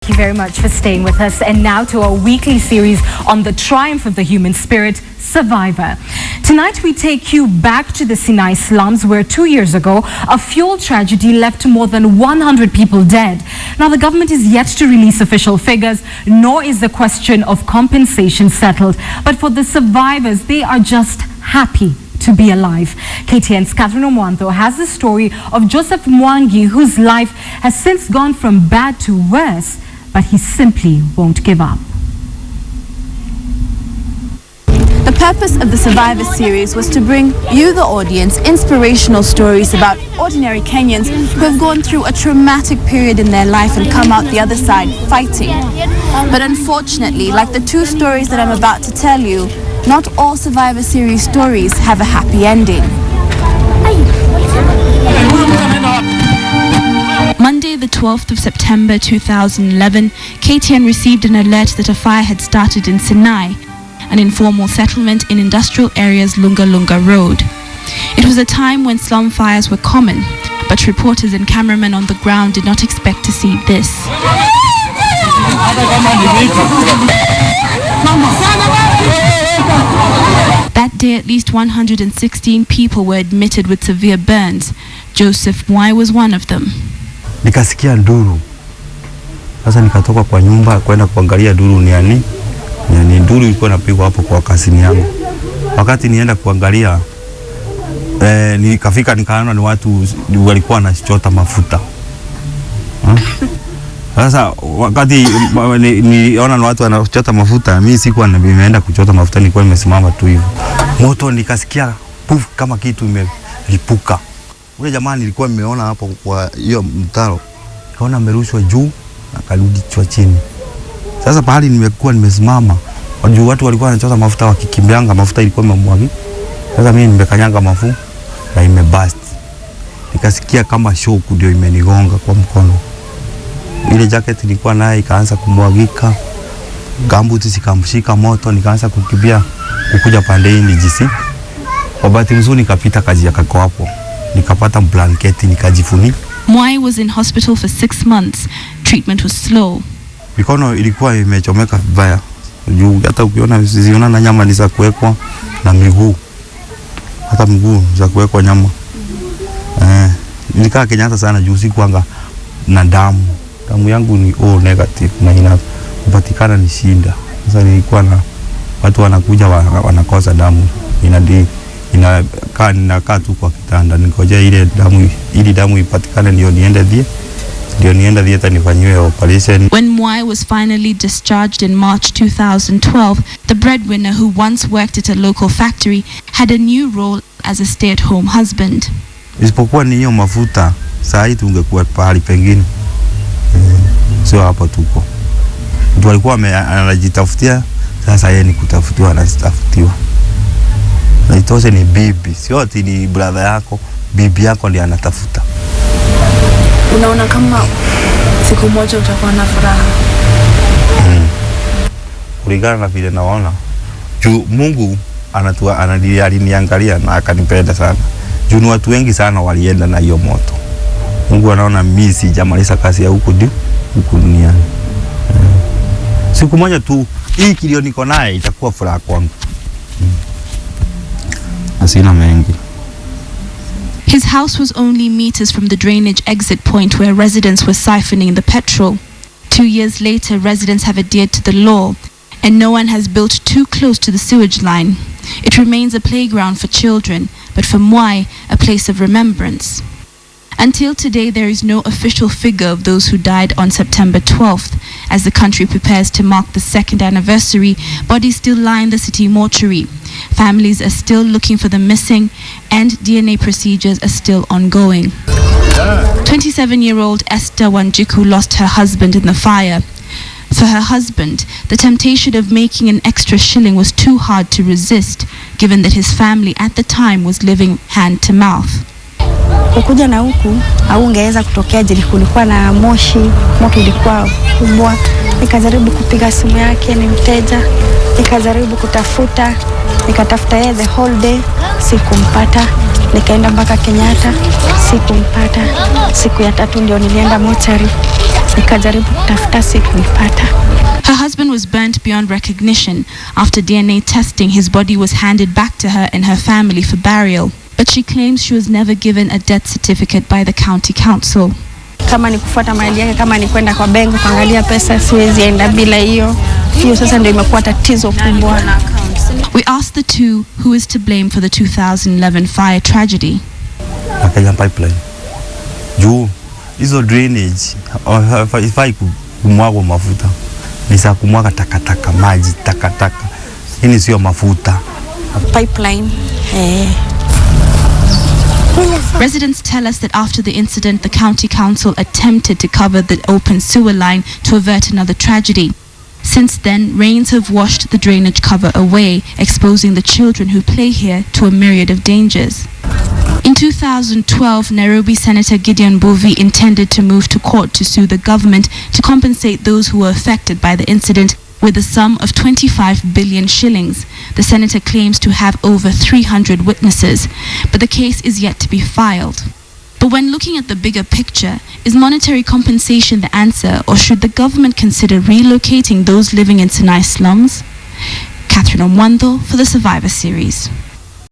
Thank you very much for staying with us. And now to our weekly series on the triumph of the human spirit, Survivor. Tonight we take you back to the Sinai slums where 2 years ago a fuel tragedy left more than 100 people dead. Now the government is yet to release official figures, nor is the question of compensation settled. But for the survivors, they are just happy to be alive. KTN's Kathryn Omwandho has the story of Joseph Mwangi, whose life has since gone from bad to worse, but he simply won't give up. The purpose of the Survivor series was to bring you, the audience, inspirational stories about ordinary Kenyans who have gone through a traumatic period in their life and come out the other side fighting. But unfortunately, like the two stories that I'm about to tell you, not all Survivor series stories have a happy ending. Monday, the 12th of September 2011, KTN received an alert that a fire had started in Sinai, an informal settlement in industrial area's Lunga Lunga Road. It was a time when slum fires were common, but reporters and cameramen on the ground did not expect to see this. That day, at least 116 people were admitted with severe burns. Joseph Mwangi was one of them. Nikasikia nduru. Sasa nikatoka kwa nyumba kwenda kuangalia nduru ni nini. Ni nduru ilikuwa inapigwa hapo kwa kasini yangu. Wakati nienda kuangalia nikafika nikaona ni watu walikuwa wanachota mafuta. Sasa wakati niliona ni watu wanachota mafuta, mimi sikuwa nimeenda kuchota mafuta, nilikuwa nimesimama tu hivyo. Moto nikasikia puf kama kitu imelipuka. Ule jamaa nilikuwa nimeona hapo kwa hiyo mtaro, kaona amerushwa juu na karudi chini. Sasa pahali nimekuwa nimesimama, watu walikuwa wanachota mafuta wakikimbianga, mafuta ilikuwa imemwagika. Sasa mimi nimekanyanga mafuta na imeburst. Nikasikia kama shock ndio imenigonga kwa mkono. Ile jacket nilikuwa nayo ikaanza kumwagika. Gambuti zikamshika moto, nikaanza kukimbia kukuja pande hii nijisi. Kwa bahati nzuri nikapita kazi ya kako hapo. Nikapata blanketi nikajifunika. Mwangi was in hospital for 6 months. Treatment was slow. Mikono ilikuwa imechomeka vibaya. Juu hata ukiona na nyama ni za kuwekwa na miguu. Hata miguu za kuwekwa nyama. Nilikaa Kenyatta sana juu sikuanga na damu. Damu yangu ni O negative na inapatikana ni shinda. Sasa nilikuwa na watu wanakuja wanakosa damu. Inakaa tu kwa kitanda. Nikojea ile damu ipatikane ndio niende die nifanyiwe operation. When Mwangi was finally discharged in March 2012, the breadwinner who once worked at a local factory had a new role as a stay-at-home husband. Isipokuwa ni hiyo mafuta, saa hii tungekuwa pahali pengine. Sio hapa tuko. Mtu alikuwa anajitafutia, sasa yeye ni kutafutiwa anazitafutiwa. Na itoshe ni bibi, sio ati ni brother yako, bibi yako ndiye anatafuta. Unaona kama siku moja utakuwa na furaha? Kulingana na vile naona. Juu Mungu aliniangalia na akanipenda sana. Juu ni watu wengi sana walienda na hiyo moto. Mungu anaona mimi sijamaliza kazi ya huku duniani. Siku moja tu hii kilio niko naye itakuwa furaha kwangu. Asina mengi. His house was only meters from the drainage exit point where residents were siphoning the petrol. 2 years later, residents have adhered to the law, and no one has built too close to the sewage line. It remains a playground for children, but for Mwangi, a place of remembrance. Until today, there is no official figure of those who died on September 12th. As the country prepares to mark the 2nd anniversary, bodies still lie in the city mortuary. Families are still looking for the missing, and DNA procedures are still ongoing. 27-year-old Esther Wanjiku lost her husband in the fire. For her husband, the temptation of making an extra shilling was too hard to resist, given that his family at the time was living hand to mouth. Kukuja na huku au ungeweza kutokea jili kulikuwa na moto ilikuwa kubwa. Nikajaribu kupiga simu yake ni mteja, nikajaribu nikatafuta yeye the whole day, sikumpata. Nikaenda mpaka Kenyatta, sikumpata. Siku ya 3 ndio nilienda mochari, Nikajaribu kutafuta, sikuipata. Her husband was burnt beyond recognition. After DNA testing, his body was handed back to her and her family for burial. But she claims she was never given a death certificate by the county council. Kama ni kufuata mali yake, kama ni kwenda kwa benki kuangalia pesa, siwezi enda bila hiyo. Hiyo sasa ndio imekuwa tatizo kubwa. We asked the two who is to blame for the 2011 fire tragedy. Kenya pipeline. Juu hizo drainage haifai kumwaga mafuta. Ni saa kumwaga takataka, maji, takataka. Hii sio mafuta. Pipeline. Residents tell us that after the incident, the county council attempted to cover the open sewer line to avert another tragedy. Since then, rains have washed the drainage cover away, exposing the children who play here to a myriad of dangers. In 2012, Nairobi Senator Gideon Mbuvi intended to move to court to sue the government to compensate those who were affected by the incident with a sum of 25 billion shillings. The senator claims to have over 300 witnesses, but the case is yet to be filed. But when looking at the bigger picture, is monetary compensation the answer, or should the government consider relocating those living in Sinai slums? Kathryn Omwandho for the Survivor series.